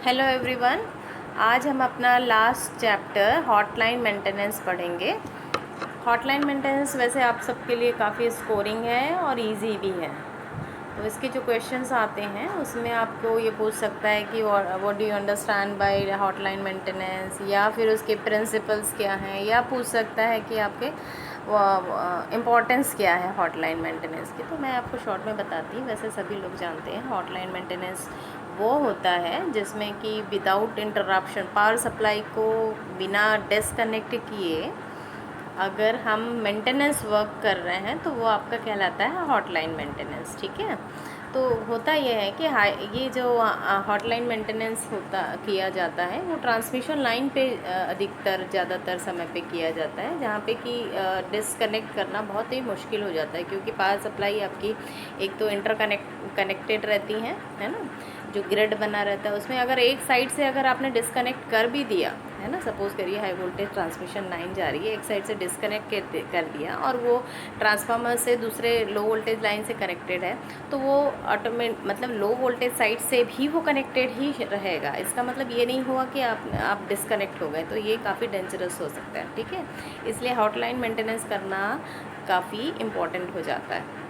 Hello everyone. आज हम अपना लास्ट चैप्टर हॉटलाइन मेंटेनेंस पढ़ेंगे। हॉटलाइन मेंटेनेंस वैसे आप सबके लिए काफ़ी स्कोरिंग है और इजी भी है। तो इसके जो क्वेश्चंस आते हैं उसमें आपको ये पूछ सकता है कि what do you understand by hotline maintenance, या फिर उसके प्रिंसिपल्स क्या हैं, या पूछ सकता है कि आपके इम्पोर्टेंस क्या है हॉटलाइन मेंटेनेंस की। तो मैं आपको शॉर्ट में बताती हूँ। वैसे सभी लोग जानते हैं हॉटलाइन मेंटेनेंस वो होता है जिसमें कि विदाउट इंटरप्शन पावर सप्लाई को बिना डिस्कनेक्ट किए अगर हम मेंटेनेंस वर्क कर रहे हैं तो वो आपका कहलाता है हॉटलाइन मेंटेनेंस। ठीक है। तो होता यह है कि ये जो हॉटलाइन मेंटेनेंस होता किया जाता है वो ट्रांसमिशन लाइन पे अधिकतर ज़्यादातर समय पे किया जाता है, जहाँ पे कि डिसकनेक्ट करना बहुत ही मुश्किल हो जाता है, क्योंकि पावर सप्लाई आपकी एक तो कनेक्टेड रहती है ना, जो ग्रिड बना रहता है उसमें अगर एक साइड से अगर आपने डिसकनेक्ट कर भी दिया है ना, सपोज़ करिए हाई वोल्टेज ट्रांसमिशन लाइन जा रही है, एक साइड से डिसकनेक्ट कर दिया और वो ट्रांसफार्मर से दूसरे लो वोल्टेज लाइन से कनेक्टेड है, तो वो मतलब लो वोल्टेज साइड से भी वो कनेक्टेड ही रहेगा। इसका मतलब ये नहीं हुआ कि आप डिसकनेक्ट हो गए, तो ये काफ़ी डेंजरस हो सकता है। ठीक है, इसलिए हॉटलाइन मेंटेनेंस करना काफ़ी इम्पॉर्टेंट हो जाता है।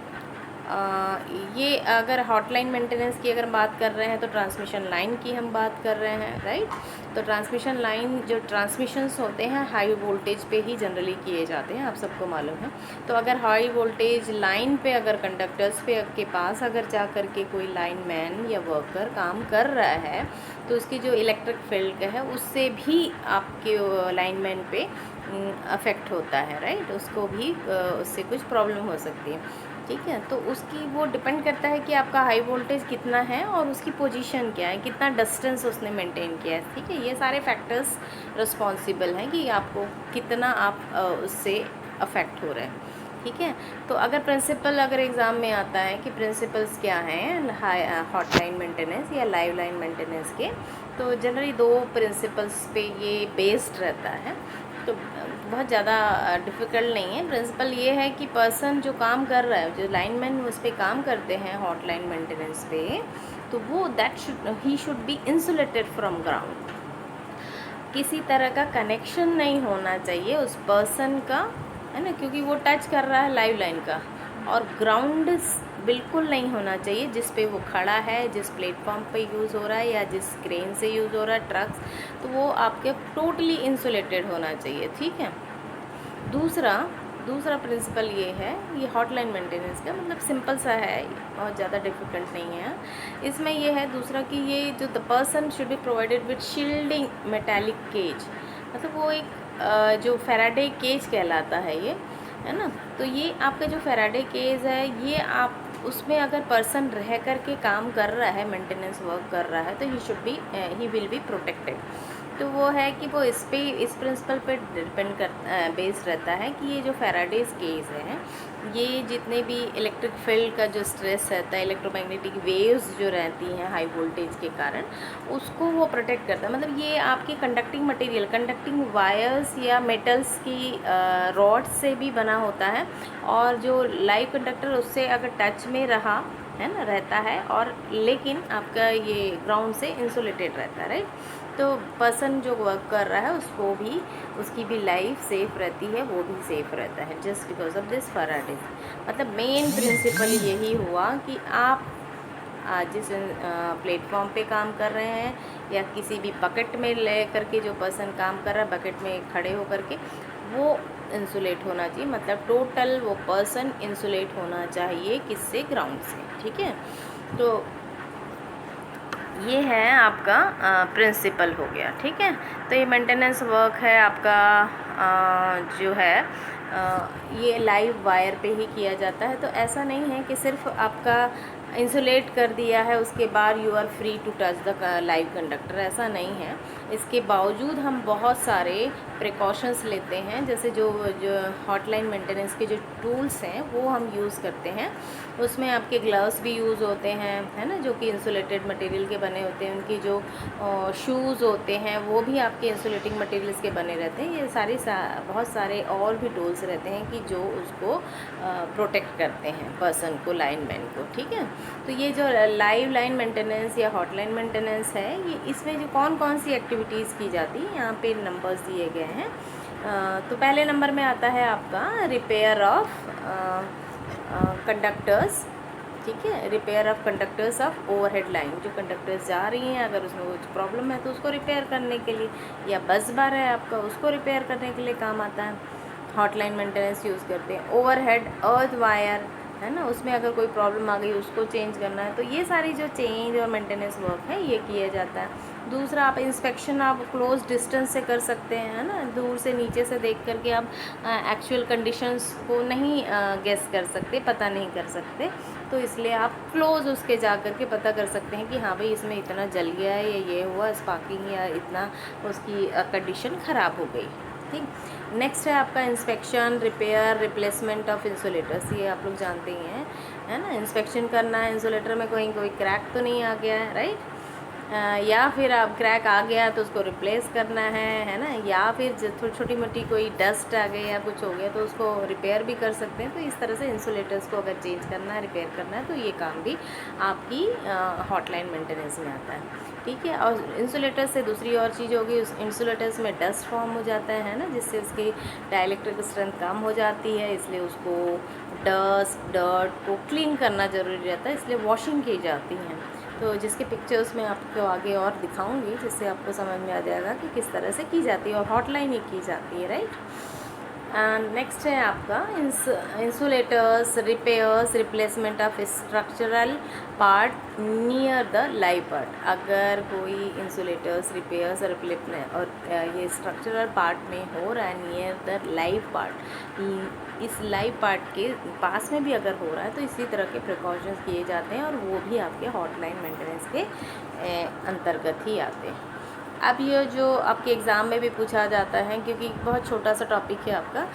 ये अगर हॉटलाइन मेंटेनेंस की अगर बात कर रहे हैं तो ट्रांसमिशन लाइन की हम बात कर रहे हैं, राइट। तो ट्रांसमिशन लाइन जो ट्रांसमिशंस होते हैं हाई वोल्टेज पे ही जनरली किए जाते हैं, आप सबको मालूम है। तो अगर हाई वोल्टेज लाइन पे अगर कंडक्टर्स पे के पास अगर जा कर के कोई लाइनमैन या वर्कर काम कर रहा है तो उसकी जो इलेक्ट्रिक फील्ड है उससे भी आपके लाइनमैन पे अफेक्ट होता है, राइट। उसको भी उससे कुछ प्रॉब्लम हो सकती है। ठीक है, तो उसकी वो डिपेंड करता है कि आपका हाई वोल्टेज कितना है और उसकी पोजीशन क्या है, कितना डिस्टेंस उसने मेंटेन किया है। ठीक है, ये सारे फैक्टर्स रिस्पॉन्सिबल हैं कि आपको कितना आप उससे अफेक्ट हो रहे हैं। ठीक है, तो अगर प्रिंसिपल अगर एग्ज़ाम में आता है कि प्रिंसिपल्स क्या हैं हाई हॉटलाइन मेंटेनेंस या लाइव लाइन मेंटेनेंस के, तो जनरली दो प्रिंसिपल्स पे ये बेस्ड रहता है। तो बहुत ज़्यादा डिफ़िकल्ट नहीं है। प्रिंसिपल ये है कि पर्सन जो काम कर रहा है, जो लाइनमैन उस पर काम करते हैं हॉटलाइन मेंटेनेंस पे, तो वो he should be insulated from ground. किसी तरह का कनेक्शन नहीं होना चाहिए उस पर्सन का, है ना, क्योंकि वो टच कर रहा है लाइव लाइन का। और ग्राउंड बिल्कुल नहीं होना चाहिए जिस पे वो खड़ा है, जिस प्लेटफॉर्म पे यूज़ हो रहा है या जिस क्रेन से यूज़ हो रहा है ट्रक्स, तो वो आपके टोटली इंसुलेटेड होना चाहिए। ठीक है। दूसरा प्रिंसिपल ये है, ये हॉटलाइन मेंटेनेंस का मतलब सिंपल सा है, बहुत ज़्यादा डिफिकल्ट नहीं है। इसमें ये है दूसरा कि ये जो the person should be provided with shielding metallic cage, मतलब वो एक जो फेराडे केज कहलाता है ये, है ना। तो ये आपका जो फेराडे केज है, ये आप उसमें अगर पर्सन रह कर के काम कर रहा है, मेंटेनेंस वर्क कर रहा है, तो ही विल बी प्रोटेक्टेड। तो वो है कि वो इस प्रिंसिपल पे डिपेंड बेस्ड रहता है कि ये जो फेराडेज केज है, ये जितने भी इलेक्ट्रिक फील्ड का जो स्ट्रेस रहता है, इलेक्ट्रोमैग्नेटिक वेव्स जो रहती हैं हाई वोल्टेज के कारण, उसको वो प्रोटेक्ट करता है। मतलब ये आपकी कंडक्टिंग मटेरियल, कंडक्टिंग वायर्स या मेटल्स की रॉड से भी बना होता है, और जो लाइव कंडक्टर उससे अगर टच में रहा है ना, रहता है, और लेकिन आपका ये ग्राउंड से इंसुलेटेड रहता है, राइट। तो पर्सन जो वर्क कर रहा है उसको भी, उसकी भी लाइफ सेफ रहती है, वो भी सेफ रहता है just because of this Faraday. मतलब मेन प्रिंसिपल यही हुआ कि आप जिस प्लेटफॉर्म पे काम कर रहे हैं या किसी भी बकेट में ले करके जो पर्सन काम कर रहा है बकेट में खड़े होकर के, वो इंसुलेट होना चाहिए। मतलब टोटल वो पर्सन इंसुलेट होना चाहिए किससे, ग्राउंड से। ठीक है, तो ये है आपका प्रिंसिपल हो गया। ठीक है, तो ये मेंटेनेंस वर्क है आपका जो है ये लाइव वायर पे ही किया जाता है। तो ऐसा नहीं है कि सिर्फ आपका इंसुलेट कर दिया है उसके बाद you are free to touch the live conductor, ऐसा नहीं है। इसके बावजूद हम बहुत सारे प्रिकॉशंस लेते हैं, जैसे जो हॉटलाइन मेंटेनेंस के जो टूल्स हैं वो हम यूज़ करते हैं। उसमें आपके ग्लव्स भी यूज़ होते हैं, है ना, जो कि इंसुलेटेड मटेरियल के बने होते हैं। उनकी जो शूज़ होते हैं वो भी आपके इंसुलेटिंग मटेरियल्स के बने रहते हैं। ये बहुत सारे और भी टूल्स टूल्स रहते हैं कि जो उसको प्रोटेक्ट करते हैं पर्सन को, लाइनमैन को, ठीक है। तो ये जो लाइव लाइन मेंटेनेंस या हॉटलाइन मेंटेनेंस है, ये इसमें जो कौन कौन सी एक्टिविटीज़ की जाती है, यहाँ पे नंबर्स दिए गए हैं। तो पहले नंबर में आता है आपका रिपेयर ऑफ कंडक्टर्स, ठीक है। Repair of conductors of overhead line, जो कंडक्टर्स जा रही हैं अगर उसमें कुछ प्रॉब्लम है तो उसको रिपेयर करने के लिए, या बस बार है आपका उसको रिपेयर करने के लिए काम आता है, हॉटलाइन मेंटेनेंस यूज़ करते हैं। ओवरहेड अर्थ वायर है ना, उसमें अगर कोई प्रॉब्लम आ गई उसको चेंज करना है, तो ये सारी जो चेंज और मेंटेनेंस वर्क है ये किया जाता है। दूसरा, आप इंस्पेक्शन आप क्लोज डिस्टेंस से कर सकते हैं, है ना, दूर से नीचे से देख करके आप एक्चुअल कंडीशंस को नहीं गेस कर सकते, पता नहीं कर सकते, तो इसलिए आप क्लोज उसके जा कर के पता कर सकते हैं कि हाँ भाई इसमें इतना जल गया है या ये हुआ स्पार्किंग या इतना उसकी कंडीशन ख़राब हो गई, ठीक। नेक्स्ट है आपका inspection, repair, replacement of insulators, ये आप लोग जानते ही हैं, है ना। इंस्पेक्शन करना है इंसुलेटर में कोई क्रैक तो नहीं आ गया है, राइट, या फिर आप क्रैक आ गया तो उसको रिप्लेस करना है ना, या फिर छोटी मोटी कोई डस्ट आ गई या कुछ हो गया तो उसको रिपेयर भी कर सकते हैं। तो इस तरह से इंसुलेटर्स को अगर चेंज करना है, रिपेयर करना है, तो ये काम भी आपकी हॉटलाइन मेंटेनेंस में आता है, ठीक है। और इंसुलेटर से दूसरी और चीज़ होगी, उस इंसुलेटर्स में डस्ट फॉर्म हो जाता है ना, जिससे उसकी डाइलेक्ट्रिक स्ट्रेंथ कम हो जाती है, इसलिए उसको डर्ट को क्लीन करना ज़रूरी रहता है, इसलिए वॉशिंग की जाती है। तो जिसके पिक्चर्स में आपको आगे और दिखाऊंगी, जिससे आपको समझ में आ जाएगा कि किस तरह से की जाती है, और हॉटलाइन ही की जाती है, राइट। एंड नेक्स्ट है आपका insulators, repairs, replacement of structural part near the live part. अगर कोई इंसुलेटर्स, रिपेयर्स और ये स्ट्रक्चरल पार्ट में हो रहा है नियर द लाइव पार्ट, इस लाइव पार्ट के पास में भी अगर हो रहा है तो इसी तरह के प्रिकॉशंस किए जाते हैं, और वो भी आपके हॉटलाइन मेंटेनेंस के अंतर्गत ही आते हैं। अब ये जो आपके एग्ज़ाम में भी पूछा जाता है, क्योंकि बहुत छोटा सा टॉपिक है आपका,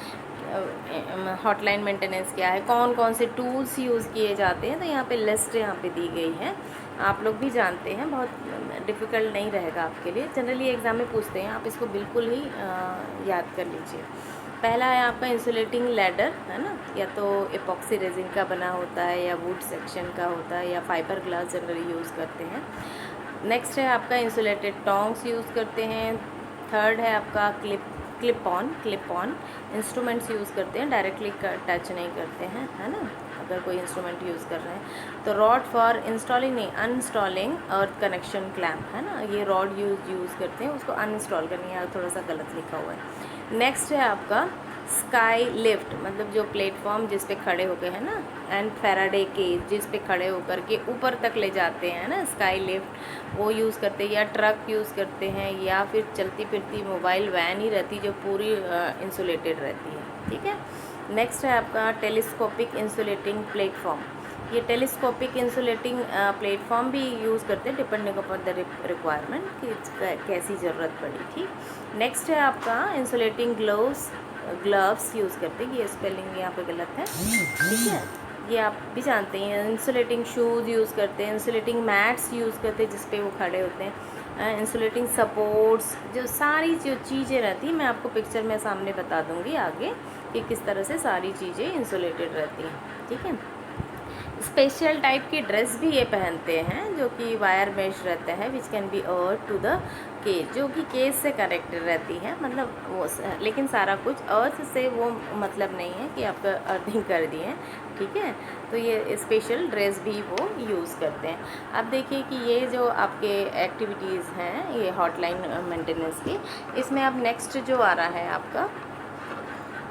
हॉटलाइन मेंटेनेंस क्या है, कौन कौन से टूल्स यूज़ किए जाते हैं, तो यहाँ पे लिस्ट यहाँ पे दी गई है, आप लोग भी जानते हैं, बहुत डिफ़िकल्ट नहीं रहेगा आपके लिए। जनरली एग्ज़ाम में पूछते हैं, आप इसको बिल्कुल ही याद कर लीजिए। पहला है आपका इंसुलेटिंग लैडर, है ना, या तो एपॉक्सी रेजिन का बना होता है, या वुड सेक्शन का होता है, या फाइबर ग्लास जनरली यूज़ करते हैं। नेक्स्ट है आपका इंसुलेटेड टोंग्स यूज़ करते हैं। थर्ड है आपका क्लिप ऑन इंस्ट्रूमेंट्स यूज़ करते हैं, डायरेक्टली टच नहीं करते हैं, है ना, अगर कोई इंस्ट्रूमेंट यूज़ कर रहे हैं। तो रॉड फॉर इंस्टॉलिंग नहीं, अनइंस्टॉलिंग अर्थ कनेक्शन क्लैम्प, है ना, ये रॉड यूज़ करते हैं, उसको अनइंस्टॉल करनी है, थोड़ा सा गलत लिखा हुआ है। नेक्स्ट है आपका स्काई लिफ्ट, मतलब जो प्लेटफॉर्म जिस पे खड़े होकर, है ना, एंड फैराडे केज जिस पे खड़े होकर के ऊपर तक ले जाते हैं ना, स्काई लिफ्ट वो यूज़ करते हैं, या ट्रक यूज़ करते हैं, या फिर चलती फिरती मोबाइल वैन ही रहती जो पूरी इंसुलेटेड रहती है, ठीक है। नेक्स्ट है आपका टेलीस्कोपिक इंसुलेटिंग प्लेटफॉर्म, ये टेलीस्कोपिक इंसुलेटिंग प्लेटफॉर्म भी यूज़ करते हैं डिपेंडिंग अपॉन द रिक्वायरमेंट कि कैसी ज़रूरत पड़ी, ठीक। नेक्स्ट है आपका इंसुलेटिंग ग्लव्स यूज़ करते हैं, ये स्पेलिंग यहाँ पे गलत है, ठीक है, ये आप भी जानते हैं। इंसुलेटिंग शूज़ यूज़ करते हैं, इंसुलेटिंग मैट्स यूज़ करते हैं जिस पे वो खड़े होते हैं, इंसुलेटिंग सपोर्ट्स, जो सारी जो चीज़ें रहती हैं मैं आपको पिक्चर में सामने बता दूँगी आगे कि किस तरह से सारी चीज़ें इंसुलेटेड रहती हैं, ठीक है। स्पेशल टाइप की ड्रेस भी ये पहनते हैं जो कि वायर मेश रहता है, which can be earth to the cage, जो कि केज से कनेक्टेड रहती है, मतलब वो लेकिन सारा कुछ अर्थ से वो मतलब नहीं है कि आपका अर्थिंग कर दिए, ठीक है। तो ये स्पेशल ड्रेस भी वो यूज़ करते हैं। अब देखिए कि ये जो आपके एक्टिविटीज़ हैं ये हॉटलाइन मेंटेनेंस की, इसमें अब नेक्स्ट जो आ रहा है आपका,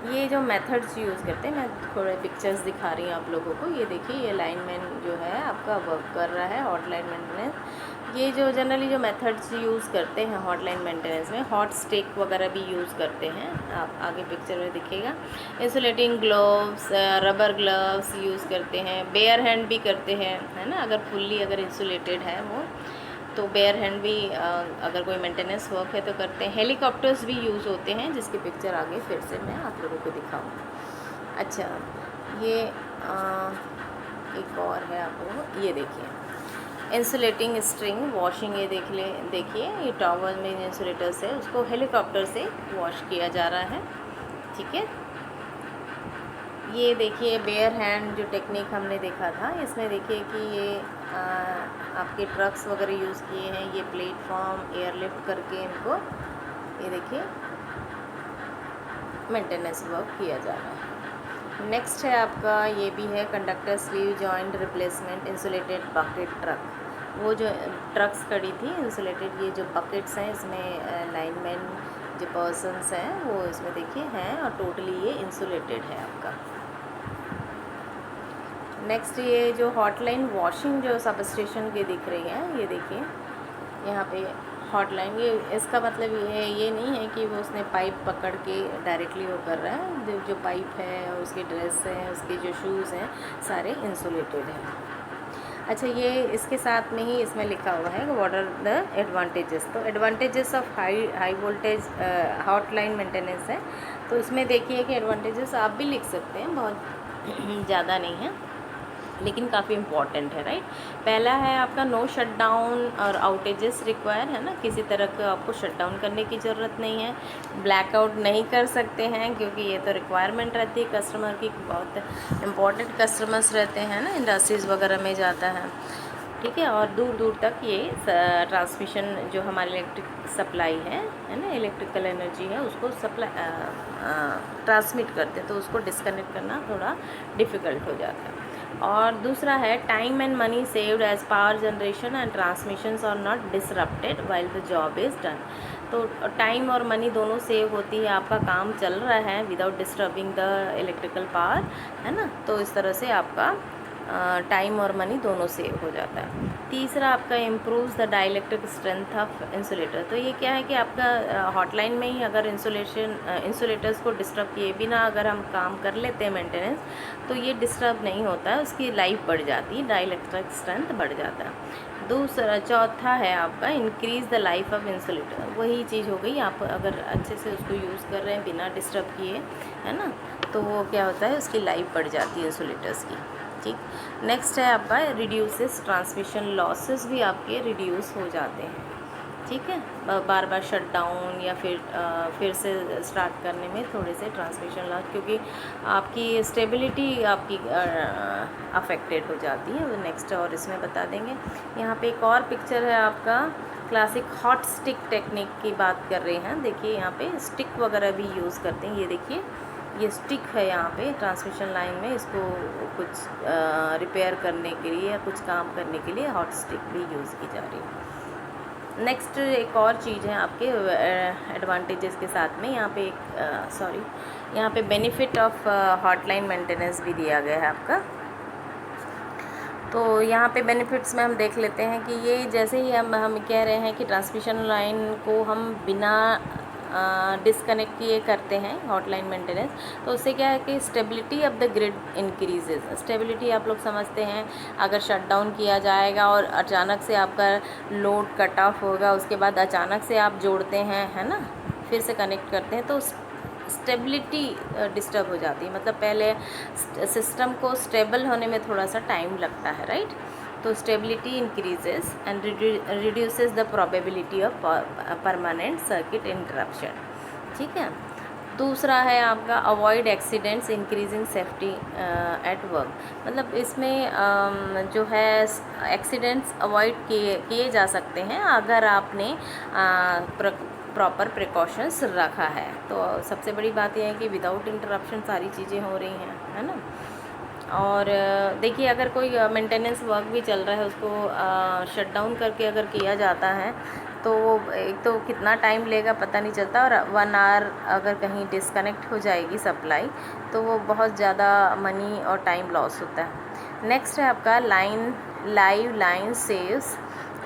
ये जो मेथड्स यूज़ करते हैं, मैं थोड़े पिक्चर्स दिखा रही हूँ आप लोगों को। ये देखिए, ये लाइनमैन जो है आपका वर्क कर रहा है हॉटलाइन मेंटेनेंस। ये जो जनरली जो मेथड्स यूज़ करते हैं हॉटलाइन मेंटेनेंस में, हॉट स्टिक वगैरह भी यूज़ करते हैं, आप आगे पिक्चर में दिखेगा। Insulating gloves, rubber gloves use करते हैं, बेयर हैंड भी करते हैं, है ना, अगर फुल्ली अगर इंसुलेटेड है वो तो बेयर हैंड भी अगर कोई मेंटेनेंस वर्क है तो करते हैं। हेलीकॉप्टर्स भी यूज़ होते हैं जिसके पिक्चर आगे फिर से मैं आप लोगों को दिखाऊँ। अच्छा, ये एक और है आप लोगों को, ये देखिए इंसुलेटिंग स्ट्रिंग वॉशिंग, ये देखिए ये टॉवल में इंसुलेटर्स है, उसको हेलीकॉप्टर से वॉश किया जा रहा है, ठीक है। ये देखिए बेयर हैंड जो टेक्निक हमने देखा था, इसमें देखिए कि ये आपके ट्रक्स वगैरह यूज़ किए हैं, ये प्लेटफॉर्म एयरलिफ्ट करके इनको, ये देखिए मेंटेनेंस वर्क किया जा रहा है। नेक्स्ट है आपका, ये भी है conductor sleeve joint replacement insulated bucket truck. वो जो ट्रक्स खड़ी थी इंसुलेटेड, ये जो बकेट्स हैं इसमें लाइनमैन जो पर्सन्स हैं वो इसमें देखिए हैं और टोटली ये इंसुलेटेड है आपका। नेक्स्ट ये जो हॉटलाइन वॉशिंग जो सब स्टेशन के दिख रही है, ये देखिए यहाँ पे हॉटलाइन, ये इसका मतलब ये नहीं है कि वो उसने पाइप पकड़ के डायरेक्टली वो कर रहा है। जो पाइप है और उसकी ड्रेस है, उसके जो शूज़ हैं सारे इंसुलेटेड हैं। अच्छा, ये इसके साथ में ही इसमें लिखा हुआ है व्हाट आर द एडवांटेजेस। तो advantages of high voltage hotline maintenance है, तो इसमें देखिए कि एडवांटेजेस आप भी लिख सकते हैं, बहुत ज़्यादा नहीं है लेकिन काफ़ी इम्पॉर्टेंट है, राइट। पहला है आपका नो शटडाउन और आउटेजेस रिक्वायर, है ना, किसी तरह का आपको शटडाउन करने की ज़रूरत नहीं है। ब्लैकआउट नहीं कर सकते हैं क्योंकि ये तो रिक्वायरमेंट रहती है कस्टमर की, बहुत इम्पॉर्टेंट कस्टमर्स रहते हैं ना, इंडस्ट्रीज़ वगैरह में जाता है, ठीक है। और दूर दूर तक ये ट्रांसमिशन जो हमारी इलेक्ट्रिक सप्लाई है ना, इलेक्ट्रिकल एनर्जी है उसको सप्लाई ट्रांसमिट करते हैं, तो उसको डिस्कनेक्ट करना थोड़ा डिफ़िकल्ट हो जाता है। और दूसरा है time and money saved as power generation and transmissions are not disrupted while the job is done. तो टाइम और मनी दोनों सेव होती है, आपका काम चल रहा है without disturbing the electrical power, है ना, तो इस तरह से आपका टाइम और मनी दोनों सेव हो जाता है। तीसरा आपका improves the dielectric strength of insulator. तो ये क्या है कि आपका हॉटलाइन में ही अगर इंसुलेटर्स को डिस्टर्ब किए बिना अगर हम काम कर लेते हैं मेंटेनेंस, तो ये डिस्टर्ब नहीं होता है, उसकी लाइफ बढ़ जाती है, डाइलेक्ट्रिक स्ट्रेंथ बढ़ जाता है। चौथा है आपका increase the life of insulator. वही चीज़ हो गई, आप अगर अच्छे से उसको यूज़ कर रहे हैं बिना डिस्टर्ब किए, है ना, तो वो क्या होता है, उसकी लाइफ बढ़ जाती है इंसुलेटर्स की, ठीक। नेक्स्ट है आपका रिड्यूसेस ट्रांसमिशन लॉसेस, भी आपके रिड्यूस हो जाते हैं, ठीक है। बार बार शट डाउन या फिर से स्टार्ट करने में थोड़े से ट्रांसमिशन लॉस, क्योंकि आपकी स्टेबिलिटी आपकी अफेक्टेड हो जाती है। वो नेक्स्ट और इसमें बता देंगे। यहाँ पे एक और पिक्चर है आपका, क्लासिक हॉट स्टिक टेक्निक की बात कर रहे हैं। देखिए यहाँ पे स्टिक वगैरह भी यूज़ करते हैं, ये देखिए ये स्टिक है यहाँ पे ट्रांसमिशन लाइन में, इसको कुछ रिपेयर करने के लिए या कुछ काम करने के लिए हॉट स्टिक भी यूज़ की जा रही है। नेक्स्ट एक और चीज़ है आपके एडवांटेजेस के साथ में, यहाँ पे यहाँ पे बेनिफिट ऑफ हॉटलाइन मेंटेनेंस भी दिया गया है आपका। तो यहाँ पे बेनिफिट्स में हम देख लेते हैं कि ये जैसे ही हम कह रहे हैं कि ट्रांसमिशन लाइन को हम बिना डिस्कनेक्ट किए करते हैं हॉटलाइन मेंटेनेंस, तो उससे क्या है कि stability of the grid increases. Stability आप लोग समझते हैं, अगर शट डाउन किया जाएगा और अचानक से आपका लोड कट ऑफ होगा, उसके बाद अचानक से आप जोड़ते हैं, है ना, फिर से कनेक्ट करते हैं, तो स्टेबिलिटी डिस्टर्ब हो जाती है। मतलब पहले सिस्टम को स्टेबल होने में थोड़ा सा टाइम लगता है, राइट। तो stability increases and reduces the probability of permanent circuit interruption, ठीक है। दूसरा है आपका avoid accidents increasing safety at work. मतलब इसमें जो है एक्सीडेंट्स अवॉइड किए जा सकते हैं अगर आपने प्रॉपर प्रिकॉशंस रखा है। तो सबसे बड़ी बात यह है कि विदाउट इंटरप्शन सारी चीज़ें हो रही हैं, है ना। और देखिए अगर कोई मेंटेनेंस वर्क भी चल रहा है, उसको शट डाउन करके अगर किया जाता है तो एक तो कितना टाइम लेगा पता नहीं चलता, और 1 आवर अगर कहीं डिस्कनेक्ट हो जाएगी सप्लाई तो वो बहुत ज़्यादा मनी और टाइम लॉस होता है। नेक्स्ट है आपका live line saves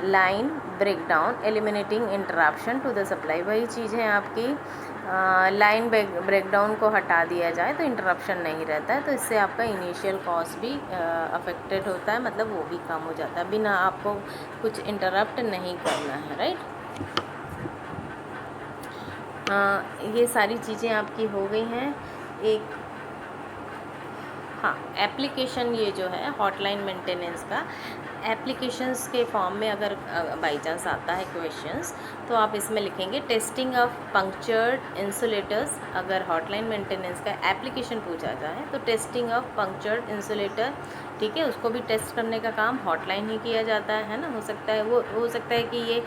line breakdown eliminating interruption to the supply. वही चीज़ है आपकी, लाइन ब्रेकडाउन को हटा दिया जाए तो इंटरप्शन नहीं रहता है, तो इससे आपका इनिशियल कॉस्ट भी अफेक्टेड होता है, मतलब वो भी कम हो जाता है, बिना आपको कुछ इंटरप्ट नहीं करना है, राइट। ये सारी चीज़ें आपकी हो गई हैं। एक हाँ, एप्लीकेशन ये जो है हॉटलाइन मेंटेनेंस का एप्लीकेशंस के फॉर्म में अगर बाई चांस आता है क्वेश्चंस, तो आप इसमें लिखेंगे टेस्टिंग ऑफ पंक्चर्ड इंसुलेटर्स। अगर हॉटलाइन मेंटेनेंस का एप्लीकेशन पूछा जाए तो टेस्टिंग ऑफ पंक्चर्ड इंसुलेटर, ठीक है, उसको भी टेस्ट करने का काम हॉटलाइन ही किया जाता है ना। हो सकता है वो हो सकता है कि ये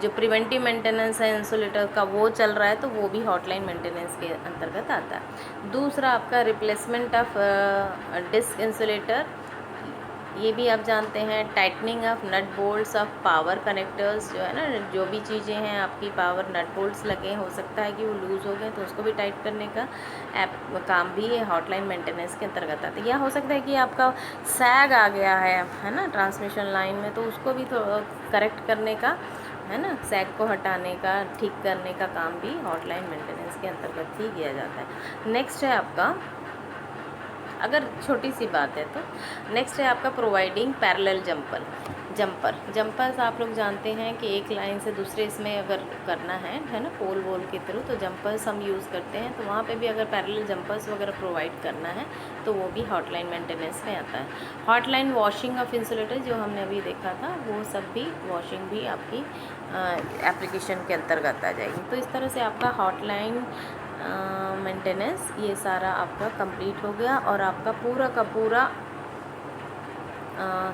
जो प्रिवेंटिव मेंटेनेंस है इंसुलेटर का वो चल रहा है, तो वो भी हॉटलाइन मेंटेनेंस के अंतर्गत आता है। दूसरा आपका रिप्लेसमेंट ऑफ डिस्क इंसुलेटर, ये भी आप जानते हैं। Tightening of nut bolts of power connectors, जो है ना, जो भी चीज़ें हैं आपकी पावर नट बोल्ट्स लगे, हो सकता है कि वो लूज़ हो गए, तो उसको भी टाइट करने का काम भी ये हॉटलाइन मेंटेनेंस के अंतर्गत आता है। या हो सकता है कि आपका सैग आ गया है ना ट्रांसमिशन लाइन में, तो उसको भी तो करेक्ट करने का, है ना, सैग को हटाने का, ठीक करने का काम भी हॉटलाइन मेंटेनेंस के अंतर्गत ही किया जाता है। नेक्स्ट है आपका, अगर छोटी सी बात है तो नेक्स्ट है आपका प्रोवाइडिंग पैरेलल जंपर्स आप लोग जानते हैं कि एक लाइन से दूसरे इसमें अगर करना है ना, पोल वोल के थ्रू, तो जंपर्स हम यूज़ करते हैं। तो वहाँ पे भी अगर पैरेलल जंपर्स वगैरह प्रोवाइड करना है तो वो भी हॉटलाइन मेंटेनेंस में आता है। हॉटलाइन वॉशिंग ऑफ इंसुलेटर जो हमने अभी देखा था, वो सब भी वॉशिंग भी आपकी एप्लीकेशन के अंतर्गत आ जाएगी। तो इस तरह से आपका हॉटलाइन मेंटेनेंस ये सारा आपका कंप्लीट हो गया और आपका पूरा का पूरा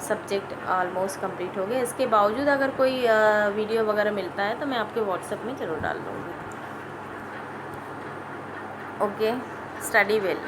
सब्जेक्ट ऑलमोस्ट कंप्लीट हो गया। इसके बावजूद अगर कोई वीडियो वगैरह मिलता है तो मैं आपके व्हाट्सएप में ज़रूर डाल दूँगी। Okay, study well.